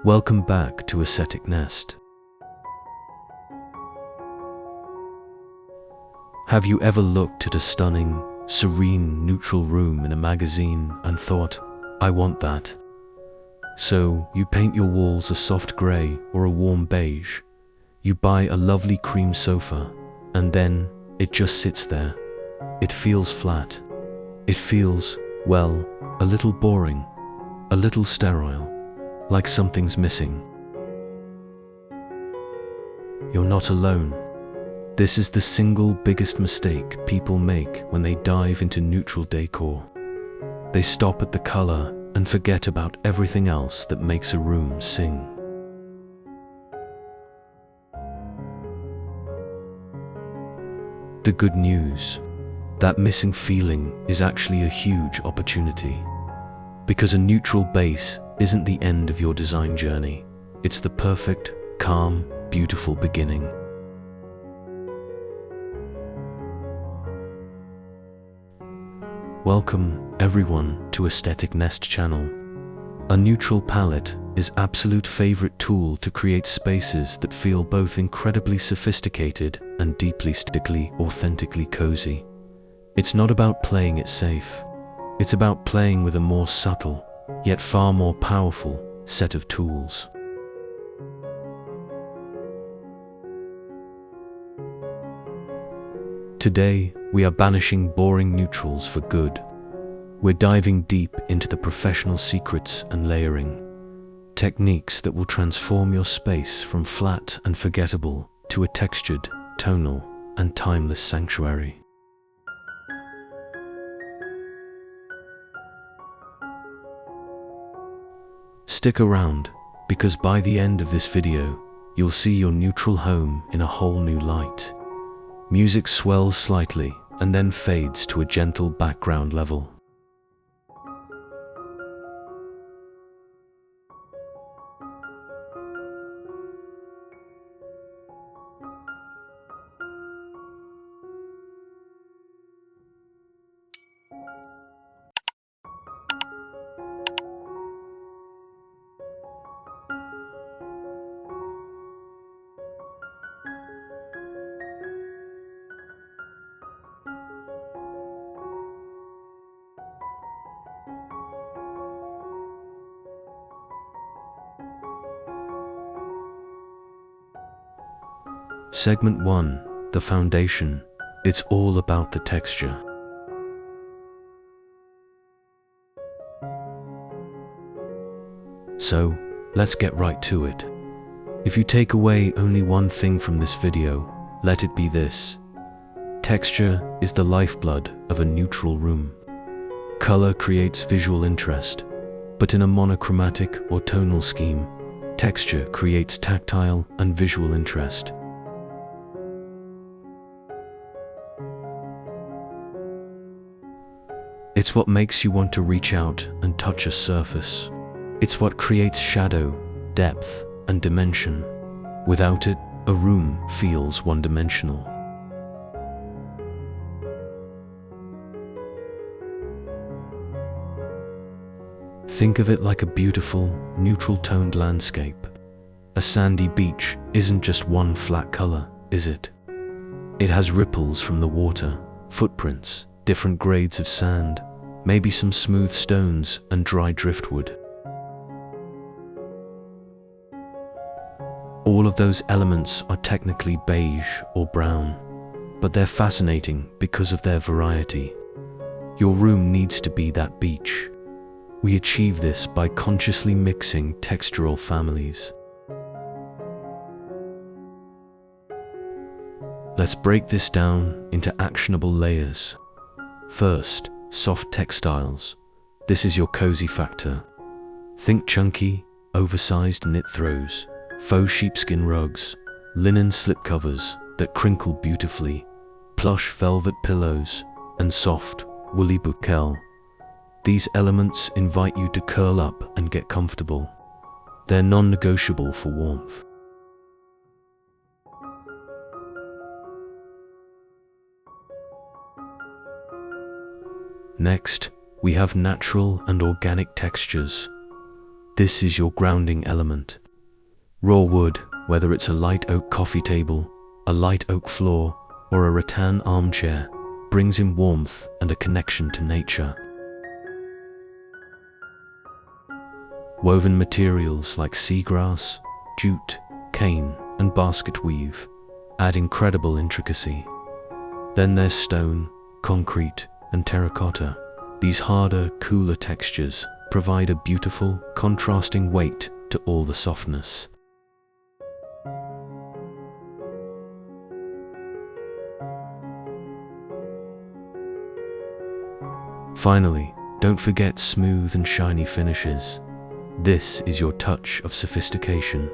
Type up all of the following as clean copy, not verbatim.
Welcome back to Aesthetic Nest. Have you ever looked at a stunning, serene, neutral room in a magazine and thought, I want that? So you paint your walls a soft grey or a warm beige. You buy a lovely cream sofa, and then it just sits there. It feels flat. It feels, well, a little boring, a little sterile, like something's missing. You're not alone. This is the single biggest mistake people make when they dive into neutral decor. They stop at the color and forget about everything else that makes a room sing. The good news, that missing feeling is actually a huge opportunity. Because a neutral base isn't the end of your design journey. It's the perfect, calm, beautiful beginning. Welcome, everyone, to Aesthetic Nest channel. A neutral palette is absolute favorite tool to create spaces that feel both incredibly sophisticated and deeply authentically cozy. It's not about playing it safe. It's about playing with a more subtle, yet far more powerful set of tools. Today, we are banishing boring neutrals for good. We're diving deep into the professional secrets and layering, techniques that will transform your space from flat and forgettable to a textured, tonal, and timeless sanctuary. Stick around, because by the end of this video, you'll see your neutral home in a whole new light. Music swells slightly and then fades to a gentle background level. Segment 1, the foundation. It's all about the texture. So, let's get right to it. If you take away only one thing from this video, let it be this. Texture is the lifeblood of a neutral room. Color creates visual interest, but in a monochromatic or tonal scheme, texture creates tactile and visual interest. It's what makes you want to reach out and touch a surface. It's what creates shadow, depth, and dimension. Without it, a room feels one-dimensional. Think of it like a beautiful, neutral-toned landscape. A sandy beach isn't just one flat color, is it? It has ripples from the water, footprints, different grades of sand, maybe some smooth stones and dry driftwood. All of those elements are technically beige or brown, but they're fascinating because of their variety. Your room needs to be that beach. We achieve this by consciously mixing textural families. Let's break this down into actionable layers. First, soft textiles. This is your cozy factor. Think chunky, oversized knit throws, faux sheepskin rugs, linen slipcovers that crinkle beautifully, plush velvet pillows, and soft, woolly bouquet. These elements invite you to curl up and get comfortable. They're non-negotiable for warmth. Next, we have natural and organic textures. This is your grounding element. Raw wood, whether it's a light oak coffee table, a light oak floor, or a rattan armchair, brings in warmth and a connection to nature. Woven materials like seagrass, jute, cane, and basket weave add incredible intricacy. Then there's stone, concrete, and terracotta. These harder, cooler textures provide a beautiful, contrasting weight to all the softness. Finally, don't forget smooth and shiny finishes. This is your touch of sophistication.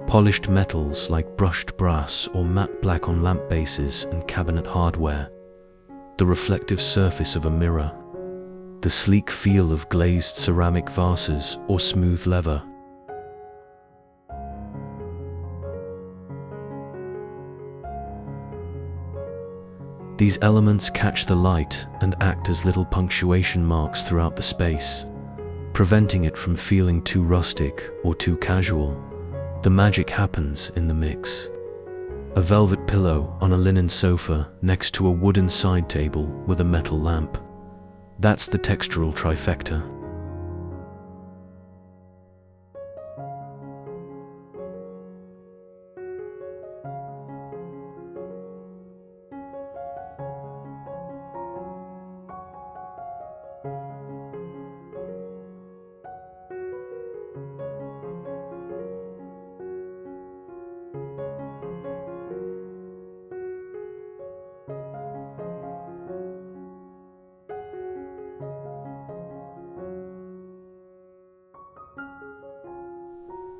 Polished metals like brushed brass or matte black on lamp bases and cabinet hardware. The reflective surface of a mirror. The sleek feel of glazed ceramic vases or smooth leather. These elements catch the light and act as little punctuation marks throughout the space, preventing it from feeling too rustic or too casual. The magic happens in the mix. A velvet pillow on a linen sofa next to a wooden side table with a metal lamp. That's the textural trifecta.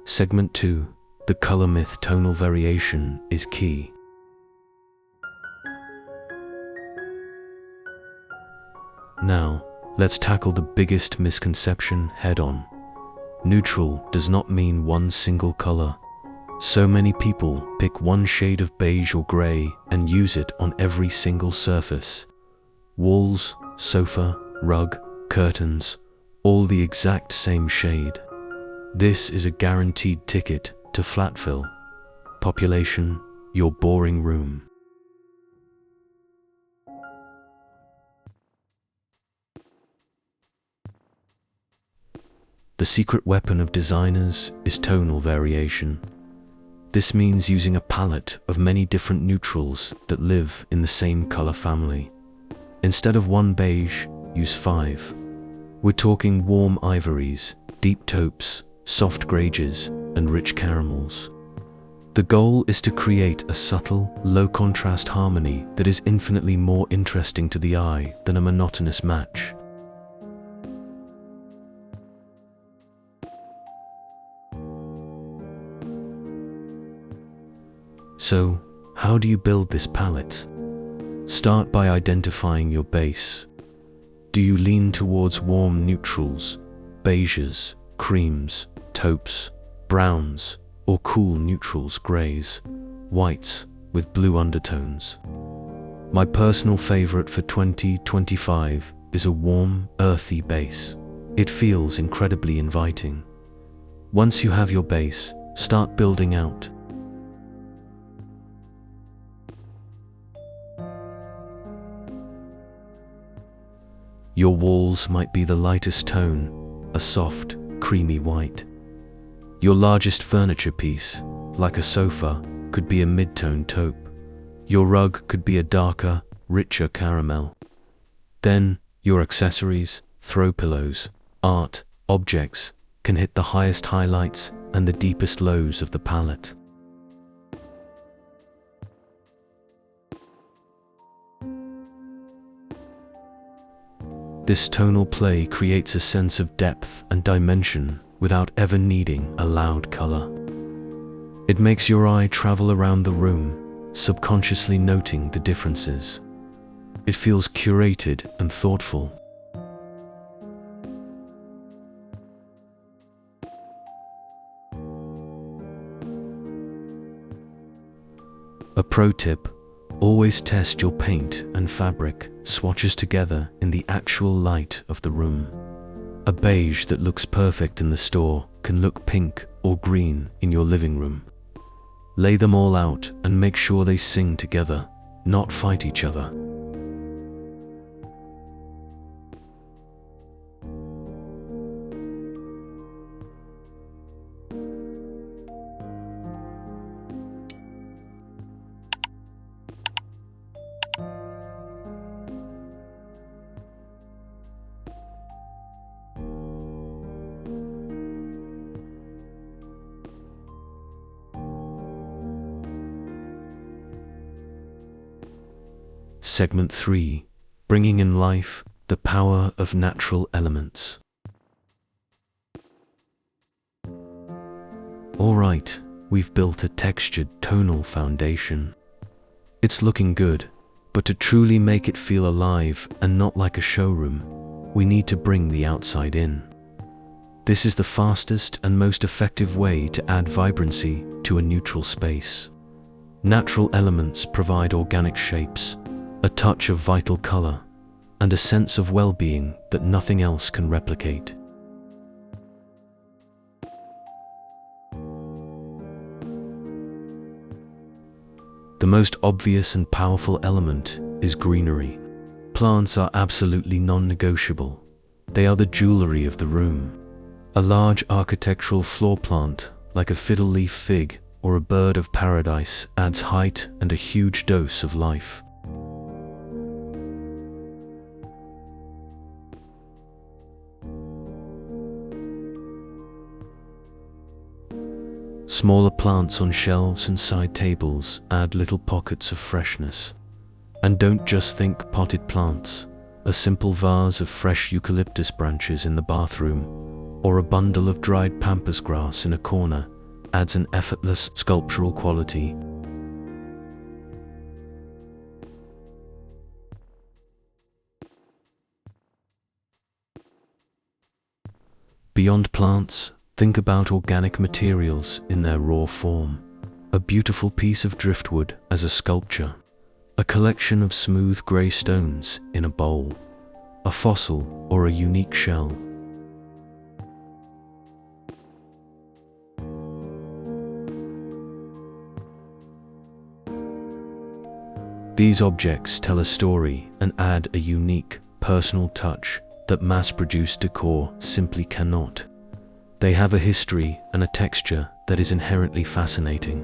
Segment 2. The color myth. Tonal variation is key. Now, let's tackle the biggest misconception head-on. Neutral does not mean one single color. So many people pick one shade of beige or gray and use it on every single surface. Walls, sofa, rug, curtains, all the exact same shade. This is a guaranteed ticket to flat fill. Population, your boring room. The secret weapon of designers is tonal variation. This means using a palette of many different neutrals that live in the same color family. Instead of one beige, use 5. We're talking warm ivories, deep taupes, soft grages, and rich caramels. The goal is to create a subtle, low-contrast harmony that is infinitely more interesting to the eye than a monotonous match. So, how do you build this palette? Start by identifying your base. Do you lean towards warm neutrals, beiges, creams, taupes, browns, or cool neutrals, grays, whites with blue undertones? My personal favorite for 2025 is a warm, earthy base. It feels incredibly inviting. Once you have your base, start building out. Your walls might be the lightest tone, a soft, creamy white. Your largest furniture piece, like a sofa, could be a mid-tone taupe. Your rug could be a darker, richer caramel. Then, your accessories, throw pillows, art, objects, can hit the highest highlights and the deepest lows of the palette. This tonal play creates a sense of depth and dimension without ever needing a loud color. It makes your eye travel around the room, subconsciously noting the differences. It feels curated and thoughtful. A pro tip: always test your paint and fabric swatches together in the actual light of the room. A beige that looks perfect in the store can look pink or green in your living room. Lay them all out and make sure they sing together, not fight each other. Segment 3. Bringing in life, the power of natural elements. Alright, we've built a textured tonal foundation. It's looking good, but to truly make it feel alive and not like a showroom, we need to bring the outside in. This is the fastest and most effective way to add vibrancy to a neutral space. Natural elements provide organic shapes, a touch of vital color, and a sense of well-being that nothing else can replicate. The most obvious and powerful element is greenery. Plants are absolutely non-negotiable. They are the jewelry of the room. A large architectural floor plant, like a fiddle-leaf fig or a bird of paradise, adds height and a huge dose of life. Smaller plants on shelves and side tables add little pockets of freshness. And don't just think potted plants. A simple vase of fresh eucalyptus branches in the bathroom, or a bundle of dried pampas grass in a corner, adds an effortless sculptural quality. Beyond plants, think about organic materials in their raw form. A beautiful piece of driftwood as a sculpture. A collection of smooth grey stones in a bowl. A fossil or a unique shell. These objects tell a story and add a unique, personal touch that mass-produced decor simply cannot. They have a history and a texture that is inherently fascinating.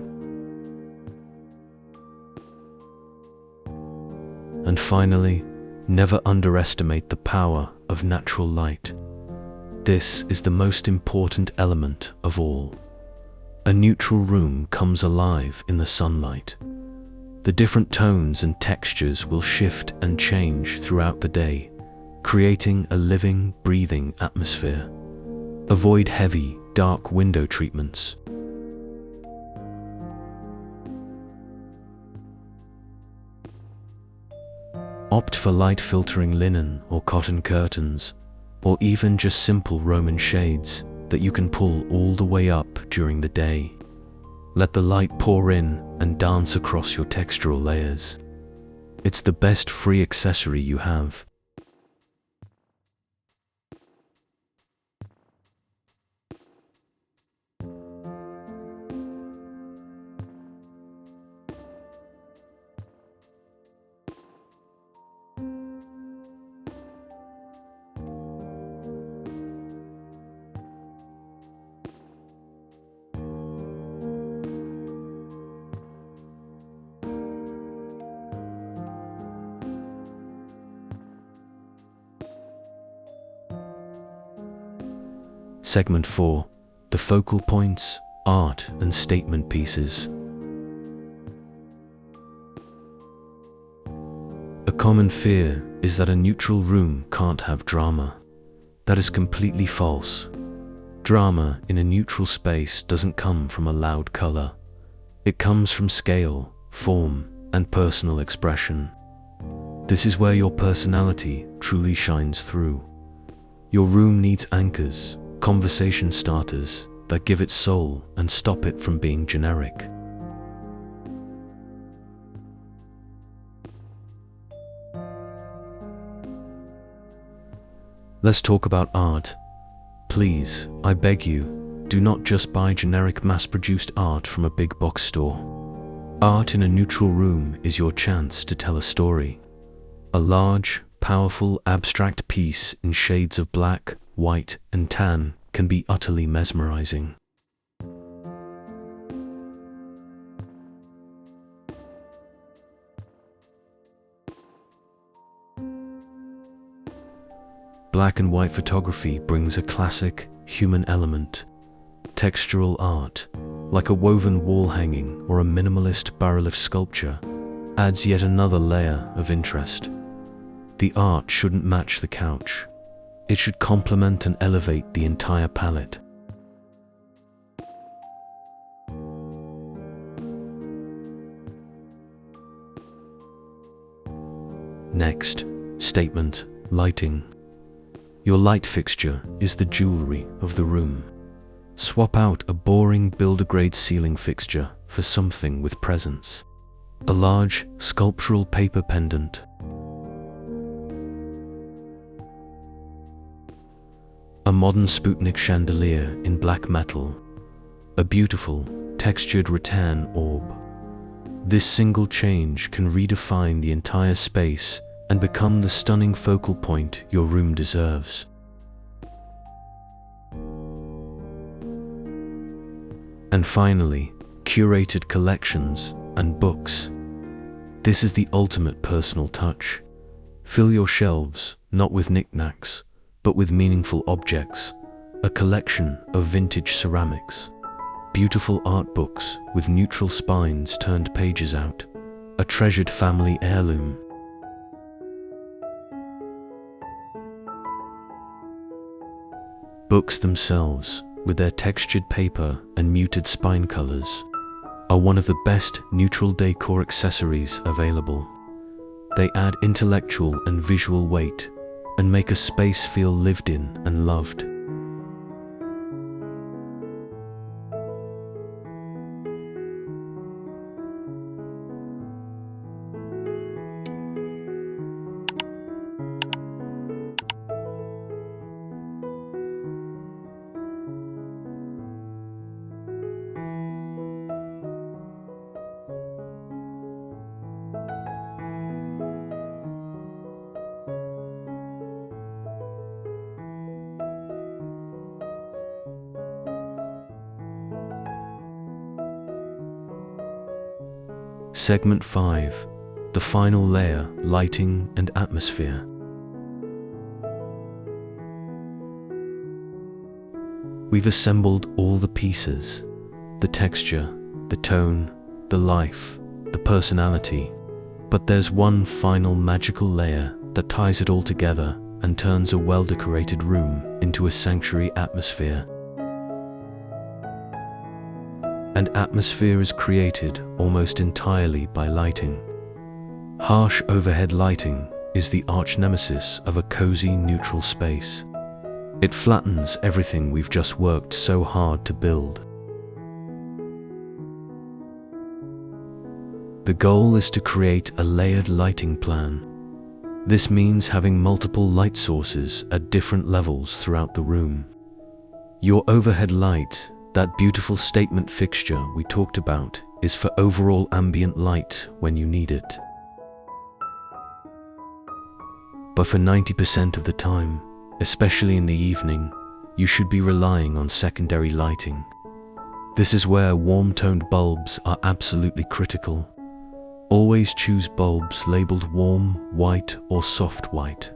And finally, never underestimate the power of natural light. This is the most important element of all. A neutral room comes alive in the sunlight. The different tones and textures will shift and change throughout the day, creating a living, breathing atmosphere. Avoid heavy, dark window treatments. Opt for light-filtering linen or cotton curtains, or even just simple Roman shades that you can pull all the way up during the day. Let the light pour in and dance across your textural layers. It's the best free accessory you have. Segment 4. The focal points, art and statement pieces. A common fear is that a neutral room can't have drama. That is completely false. Drama in a neutral space doesn't come from a loud color. It comes from scale, form, and personal expression. This is where your personality truly shines through. Your room needs anchors, conversation starters that give it soul and stop it from being generic. Let's talk about art please, I beg you, do not just buy generic mass-produced art from a big box store. Art in a neutral room is your chance to tell a story. A large, powerful, abstract piece in shades of black, white, and tan can be utterly mesmerizing. Black and white photography brings a classic, human element. Textural art, like a woven wall hanging or a minimalist bas-relief sculpture, adds yet another layer of interest. The art shouldn't match the couch. It should complement and elevate the entire palette. Next, statement, lighting. Your light fixture is the jewelry of the room. Swap out a boring builder-grade ceiling fixture for something with presence. A large, sculptural paper pendant. A modern Sputnik chandelier in black metal. A beautiful, textured rattan orb. This single change can redefine the entire space and become the stunning focal point your room deserves. And finally, curated collections and books. This is the ultimate personal touch. Fill your shelves, not with knickknacks, but with meaningful objects. A collection of vintage ceramics. Beautiful art books with neutral spines turned pages out. A treasured family heirloom. Books themselves, with their textured paper and muted spine colors, are one of the best neutral decor accessories available. They add intellectual and visual weight and make a space feel lived in and loved. Segment 5. The final layer, lighting and atmosphere. We've assembled all the pieces. The texture, the tone, the life, the personality. But there's one final magical layer that ties it all together and turns a well-decorated room into a sanctuary atmosphere. And atmosphere is created almost entirely by lighting. Harsh overhead lighting is the arch nemesis of a cozy, neutral space. It flattens everything we've just worked so hard to build. The goal is to create a layered lighting plan. This means having multiple light sources at different levels throughout the room. Your overhead light, that beautiful statement fixture we talked about, is for overall ambient light when you need it. But for 90% of the time, especially in the evening, you should be relying on secondary lighting. This is where warm-toned bulbs are absolutely critical. Always choose bulbs labeled warm, white or soft white,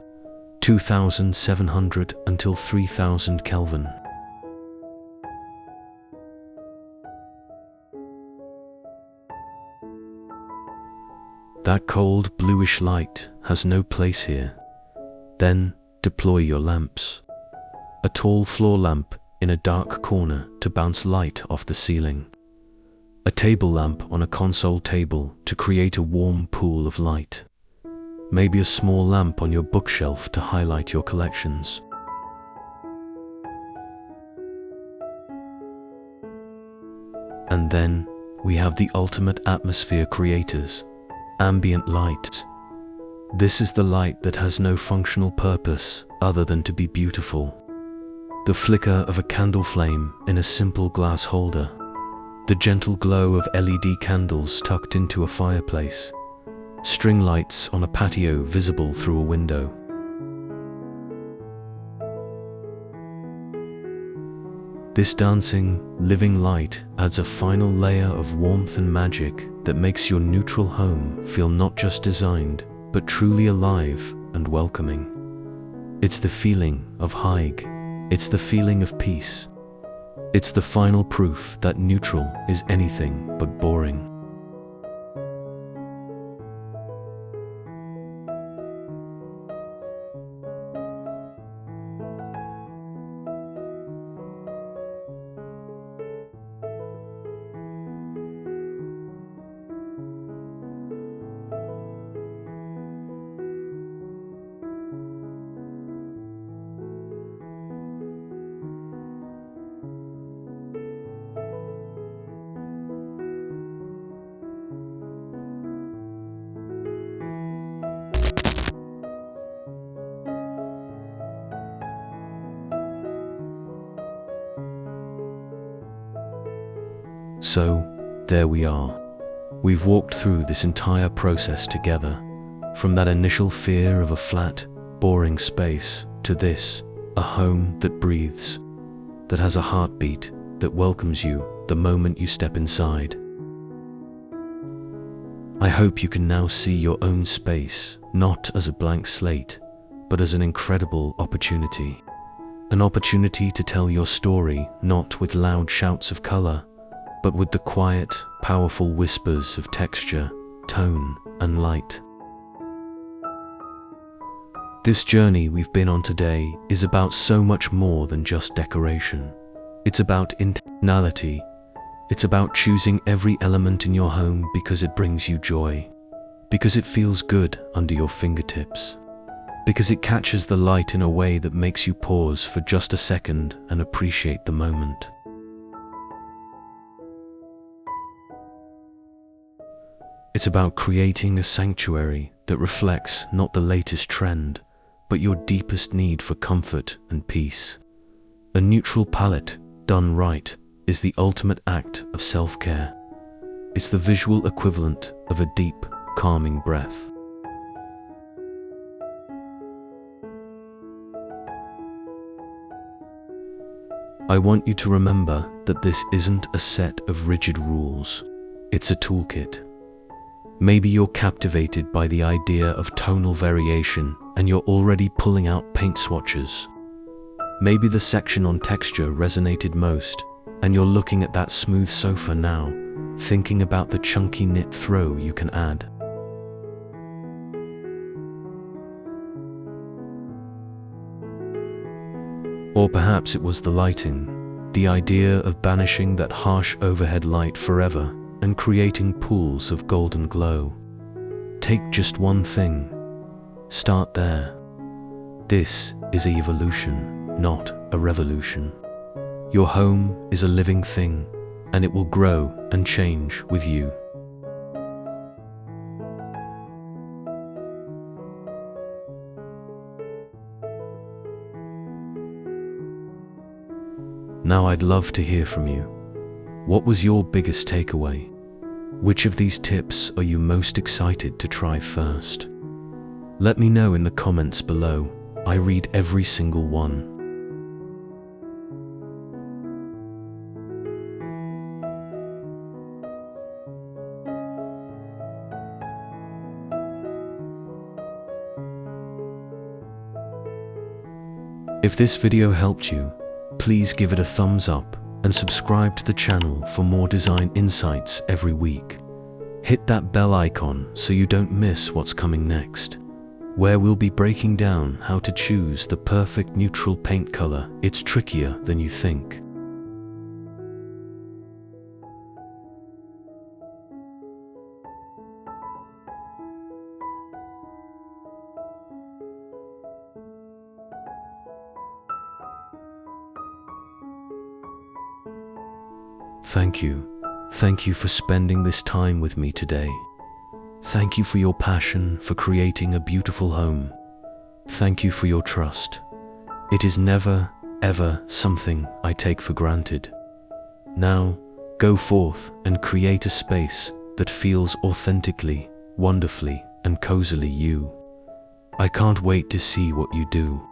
2700 until 3000 Kelvin. That cold bluish light has no place here. Then deploy your lamps. A tall floor lamp in a dark corner to bounce light off the ceiling. A table lamp on a console table to create a warm pool of light. Maybe a small lamp on your bookshelf to highlight your collections. And then we have the ultimate atmosphere creators. Ambient light. This is the light that has no functional purpose other than to be beautiful. The flicker of a candle flame in a simple glass holder. The gentle glow of LED candles tucked into a fireplace. String lights on a patio visible through a window. This dancing, living light adds a final layer of warmth and magic that makes your neutral home feel not just designed, but truly alive and welcoming. It's the feeling of hygge. It's the feeling of peace. It's the final proof that neutral is anything but boring. So, there we are. We've walked through this entire process together, from that initial fear of a flat, boring space to this, a home that breathes, that has a heartbeat, that welcomes you the moment you step inside. I hope you can now see your own space, not as a blank slate, but as an incredible opportunity. An opportunity to tell your story, not with loud shouts of color, but with the quiet, powerful whispers of texture, tone, and light. This journey we've been on today is about so much more than just decoration. It's about intentionality. It's about choosing every element in your home because it brings you joy, because it feels good under your fingertips, because it catches the light in a way that makes you pause for just a second and appreciate the moment. It's about creating a sanctuary that reflects not the latest trend, but your deepest need for comfort and peace. A neutral palette, done right, is the ultimate act of self-care. It's the visual equivalent of a deep, calming breath. I want you to remember that this isn't a set of rigid rules. It's a toolkit. Maybe you're captivated by the idea of tonal variation and you're already pulling out paint swatches. Maybe the section on texture resonated most and you're looking at that smooth sofa now, thinking about the chunky knit throw you can add. Or perhaps it was the lighting, the idea of banishing that harsh overhead light forever and creating pools of golden glow. Take just one thing. Start there. This is an evolution, not a revolution. Your home is a living thing, and it will grow and change with you. Now I'd love to hear from you. What was your biggest takeaway? Which of these tips are you most excited to try first? Let me know in the comments below. I read every single one. If this video helped you, please give it a thumbs up and subscribe to the channel for more design insights every week. Hit that bell icon so you don't miss what's coming next, where we'll be breaking down how to choose the perfect neutral paint color. It's trickier than you think. Thank you. Thank you for spending this time with me today. Thank you for your passion for creating a beautiful home. Thank you for your trust. It is never, ever something I take for granted. Now, go forth and create a space that feels authentically, wonderfully, and cozily you. I can't wait to see what you do.